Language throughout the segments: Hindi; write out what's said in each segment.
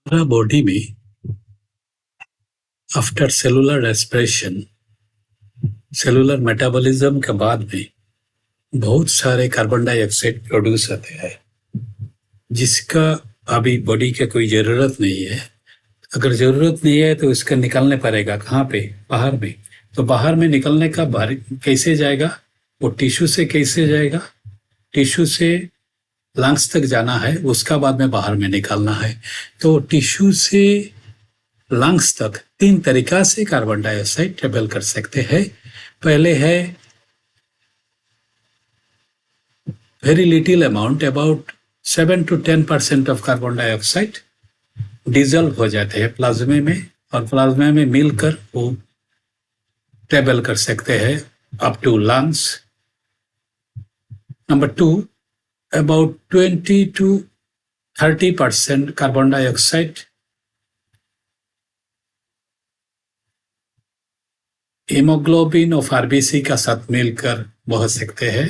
हमारा बॉडी में after cellular respiration, cellular metabolism के बाद में बहुत सारे कार्बन डाइऑक्साइड प्रोड्यूस होते हैं, जिसका अभी बॉडी का कोई ज़रूरत नहीं है। अगर ज़रूरत नहीं है तो इसका निकलने पड़ेगा कहाँ पे? बाहर में। तो बाहर में निकलने का कैसे जाएगा? वो टिश्यू से कैसे जाएगा? टिश्यू से लंग्स तक जाना है, उसका बाद में बाहर में निकलना है। तो टिश्यू से लंग्स तक 3 तरीका से कार्बन डाइऑक्साइड ट्रेवल कर सकते हैं। पहले है very little amount, about 7 to 10% of carbon dioxide dissolved हो जाते हैं प्लाज्मा में, और प्लाज्मा में मिलकर वो ट्रेवल कर सकते हैं up to lungs. Number 2, about 20 to 30% carbon dioxide haemoglobin और आरबीसी का साथ मिलकर बह सकते हैं,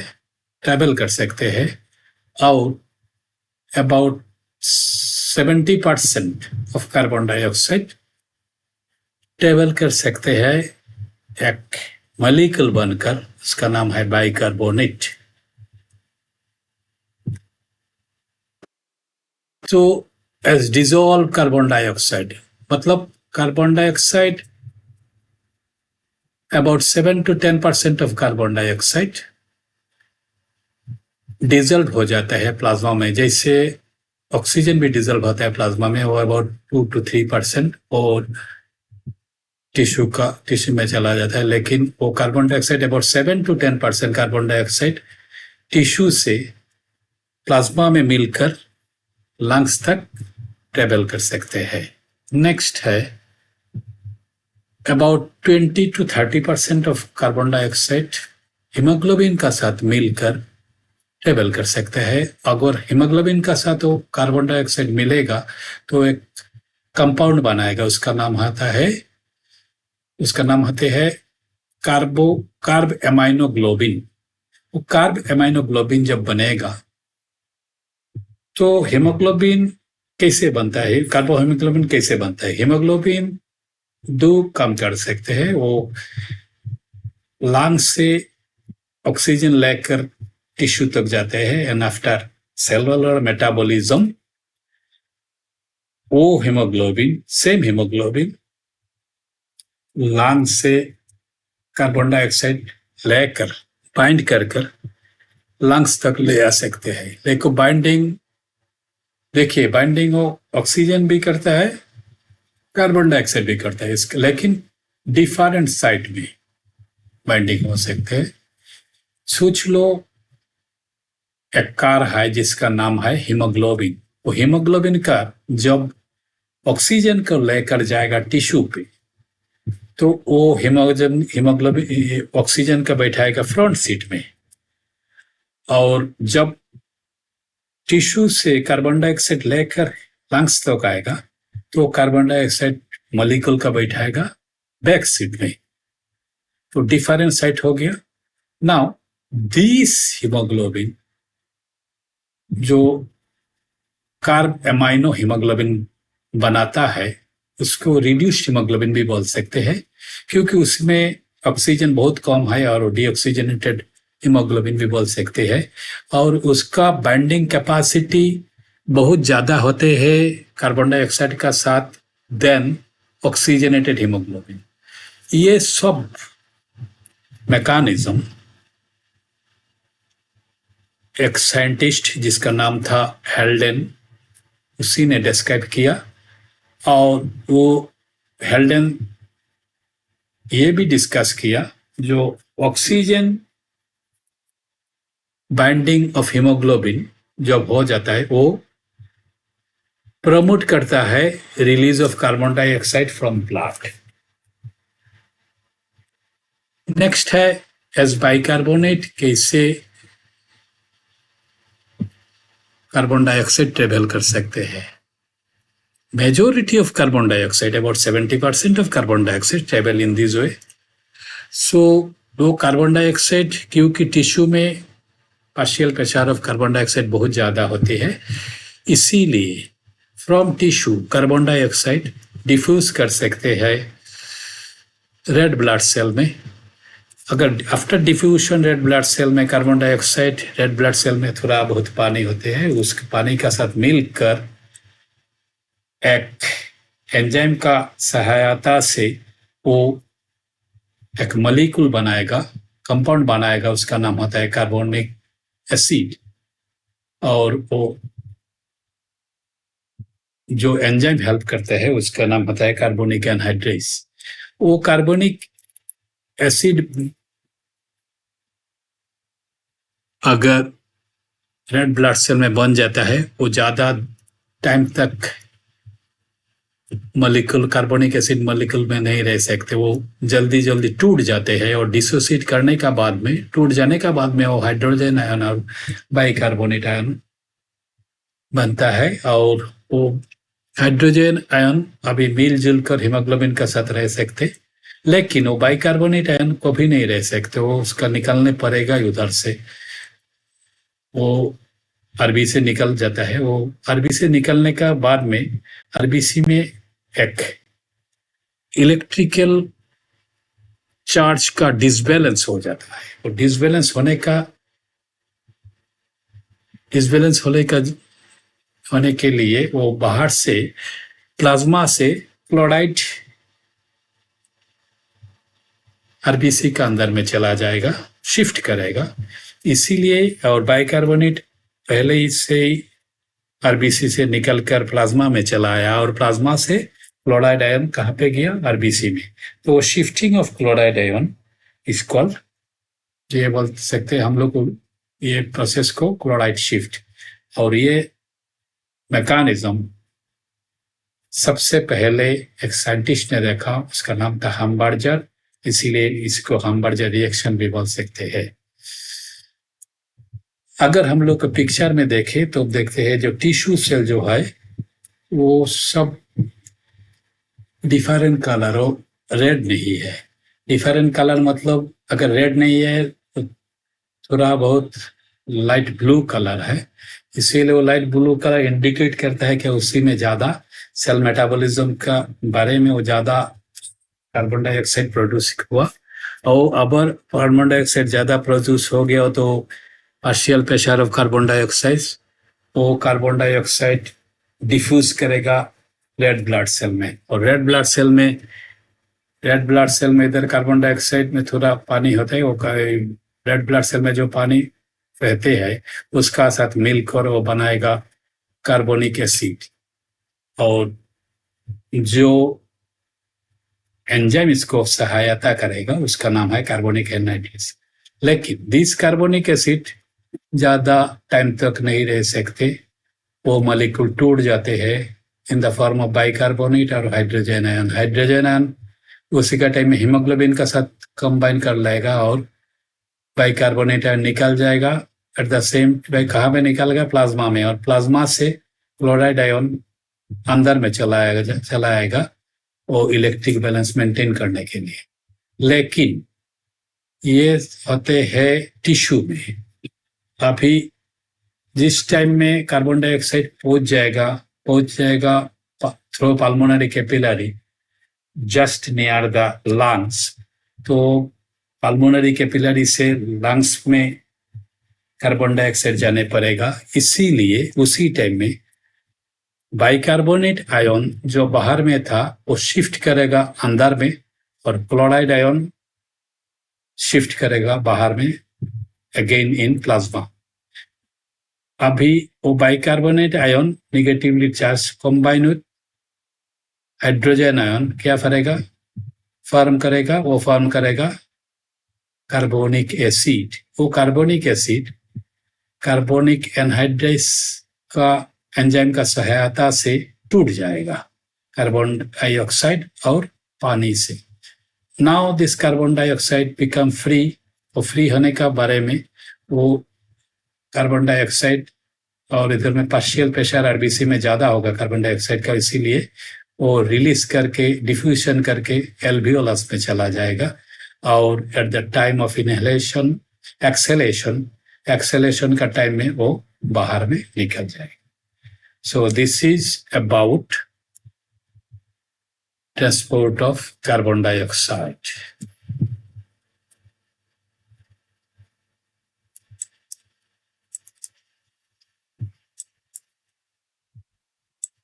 ट्रेवल कर सकते हैं। और about 70% of carbon dioxide travel कर सकते हैं एक मॉलिक्यूल बनकर, उसका नाम है बाइकार्बोनेट। तो एज डिजोल्व कार्बन डाइऑक्साइड, मतलब carbon dioxide about 7 to 10% of carbon dioxide dissolved हो जाता है प्लाज्मा में, जैसे ऑक्सीजन भी डिजल्व होता है प्लाज्मा में, वो अबाउट 2 to 3% और टिश्यू में चला जाता है। लेकिन वो carbon dioxide about 7 to 10% carbon dioxide tissue से प्लाज्मा में मिलकर लंग्स तक ट्रेवल कर सकते हैं। नेक्स्ट है about 20 to 30% of carbon dioxide haemoglobin का साथ मिलकर ट्रेवल कर सकते हैं। अगर हीमोग्लोबिन का साथ वो कार्बन डाइऑक्साइड मिलेगा तो एक कंपाउंड बनाएगा, उसका नाम होते हैं कार्ब एमाइनोग्लोबिन। वो कार्ब एमाइनोग्लोबिन जब बनेगा तो हीमोग्लोबिन कैसे बनता है, कार्बोहीमोग्लोबिन कैसे बनता है? हीमोग्लोबिन 2 काम कर सकते हैं। वो लंग्स से ऑक्सीजन लेकर टिश्यू तक जाते हैं, एंड आफ्टर सेलुलर मेटाबॉलिज्म वो सेम हीमोग्लोबिन लंग्स से कार्बन डाइऑक्साइड लेकर बाइंड कर लंग्स तक ले आ सकते हैं। लेकिन बाइंडिंग वो ऑक्सीजन भी करता है, कार्बन डाइऑक्साइड भी करता है, इसका लेकिन डिफरेंट साइट में बाइंडिंग हो सकते हैं। सोच लो एक कार है जिसका नाम है हीमोग्लोबिन। वो हीमोग्लोबिन का जब ऑक्सीजन को लेकर जाएगा टिश्यू पे, तो वो हीमोग्लोबिन ऑक्सीजन का बैठाएगा फ्रंट सीट में, और जब टिश्यू से कार्बन डाइऑक्साइड लेकर लंग्स तक आएगा तो कार्बन डाइऑक्साइड मॉलिक्यूल का बैठाएगा बैक सीट में। तो डिफरेंट साइट हो गया। नाउ दिस हीमोग्लोबिन जो कार्ब एमाइनो हीमोग्लोबिन बनाता है, उसको रिड्यूस्ड हीमोग्लोबिन भी बोल सकते हैं, क्योंकि उसमें ऑक्सीजन बहुत कम है, और डीऑक्सीजनेटेड हीमोग्लोबिन भी बोल सकते हैं। और उसका बाइंडिंग कैपेसिटी बहुत ज़्यादा होते हैं कार्बन डाइऑक्साइड का साथ देन ऑक्सीजनेटेड हीमोग्लोबिन। ये सब मैकेनिज्म एक साइंटिस्ट जिसका नाम था हेल्डेन, उसी ने डिस्क्राइब किया। और वो हेल्डेन ये भी डिस्कस किया, जो ऑक्सीजन बाइंडिंग ऑफ हीमोग्लोबिन जब हो जाता है, वो प्रमोट करता है release of carbon dioxide from blood. Next है एज बाइकार्बोनेट कैसे कार्बन डाइऑक्साइड ट्रेवल कर सकते हैं। Majority of carbon dioxide about 70% of carbon dioxide travel in this way. So वो कार्बन डाइऑक्साइड, क्योंकि टिश्यू में partial pressure of carbon dioxide बहुत ज़्यादा होती है, इसीलिए from tissue carbon dioxide diffuse कर सकते हैं रेड ब्लड सेल में। अगर after diffusion red blood cell में carbon dioxide, red blood cell में थोड़ा बहुत पानी होते हैं, उस पानी का साथ मिलकर एक एंजाइम का सहायता से वो एक मॉलिक्यूल बनाएगा, कंपाउंड बनाएगा, उसका नाम होता है कार्बोनिक एसिड। और वो जो एंजाइम हेल्प करता है उसका नाम होता है कार्बोनिक एनहाइड्रेस। वो कार्बोनिक एसिड अगर रेड ब्लड सेल में बन जाता है, वो ज़्यादा टाइम तक मॉलिक्यूल, कार्बोनिक एसिड मॉलिक्यूल में नहीं रह सकते, वो जल्दी जल्दी टूट जाते हैं और डिसोसिएट करने का बाद में, टूट जाने का बाद में वो हाइड्रोजन आयन और बाइकार्बोनेट आयन बनता है। और वो हाइड्रोजन आयन अभी मिलजुल कर हीमोग्लोबिन का साथ रह सकते, लेकिन वो बाइकार्बोनेट आयन को भी नहीं रह सकते, वो उसका निकलने पड़ेगा उधर से। वो आरबी से निकल जाता है। वो आरबी से निकलने का बाद में आरबीसी में एक इलेक्ट्रिकल चार्ज का डिसबैलेंस हो जाता है। और डिसबैलेंस होने के लिए वो बाहर से प्लाज्मा से क्लोराइड आरबीसी का अंदर में चला जाएगा, शिफ्ट करेगा। इसीलिए और बाइकार्बोनेट पहले ही से आरबीसी से निकलकर प्लाज्मा में चला आया और प्लाज्मा से क्लोराइड आयन कहाँ पे गया? आरबीसी में। तो shifting of chloride ion is called, ये बोल सकते हैं हम लोग ये प्रोसेस को क्लोराइड शिफ्ट। और ये मैकेनिज्म सबसे पहले एक साइंटिस्ट ने देखा, उसका नाम था हमबर्जर, इसीलिए इसको हमबर्जर रिएक्शन भी बोल सकते हैं। अगर हम लोग पिक्चर में देखें तो देखते हैं जो टिश्यू सेल जो है वो सब डिफरेंट कलर हो, रेड नहीं है। डिफरेंट कलर मतलब अगर रेड नहीं है तो थोड़ा बहुत लाइट ब्लू कलर है, इसीलिए वो लाइट ब्लू कलर इंडिकेट करता है कि उसी में ज़्यादा सेल मेटाबॉलिज्म का बारे में वो ज़्यादा कार्बन डाइऑक्साइड प्रोड्यूस हुआ। और अगर कार्बन डाइऑक्साइड ज़्यादा प्रोड्यूस हो गया तो partial pressure of carbon dioxide, वो कार्बन डाइऑक्साइड डिफ्यूज करेगा रेड ब्लड सेल में। और रेड ब्लड सेल में इधर कार्बन डाइऑक्साइड में थोड़ा पानी होता है, वो रेड ब्लड सेल में जो पानी रहते हैं उसका साथ मिलकर वो बनाएगा कार्बोनिक एसिड। और जो एंजाइम इसको सहायता करेगा उसका नाम है कार्बोनिक एनहाइड्रेस। लेकिन दिस कार्बोनिक एसिड ज़्यादा टाइम तक नहीं रह सकते, वो मॉलिक्यूल टूट जाते हैं in the form of bicarbonate और हाइड्रोजन आयन। हाइड्रोजन आयन उसी का टाइम में हीमोग्लोबिन का साथ कंबाइन कर लेगा और बाइकार्बोनेट आयन निकल जाएगा। एट द सेम कहाँ में निकलेगा? प्लाज्मा में। और प्लाज्मा से क्लोराइड आयन अंदर में चला आएगा वो इलेक्ट्रिक बैलेंस मेंटेन करने के लिए। लेकिन ये होते हैं टिश्यू में। अभी जिस टाइम में कार्बन डाइऑक्साइड पहुंच जाएगा through pulmonary capillary just near the lungs, तो पल्मोनरी कैपिलरी से लंग्स में कार्बन डाइऑक्साइड जाने पड़ेगा। इसीलिए उसी टाइम में बाइकार्बोनेट आयन जो बाहर में था वो शिफ्ट करेगा अंदर में, और क्लोराइड आयन शिफ्ट करेगा बाहर में अगेन इन प्लाज्मा। अभी वो bicarbonate ion negatively charge combine with hydrogen ion क्या फॉर्म करेगा कार्बोनिक एसिड। वो कार्बोनिक एसिड कार्बोनिक एनहाइड्रेस का एंजाइम का सहायता से टूट जाएगा कार्बन डाइऑक्साइड और पानी से। Now this carbon dioxide become free. और फ्री होने का बारे में वो कार्बन डाइऑक्साइड, और इधर में पार्शियल प्रेशर आरबीसी में ज़्यादा होगा कार्बन डाइऑक्साइड का, इसीलिए वो रिलीज करके डिफ्यूजन करके एल्वियोलस में चला जाएगा। और at the time of inhalation acceleration का टाइम में वो बाहर में निकल जाएगा। So this is about transport of carbon dioxide.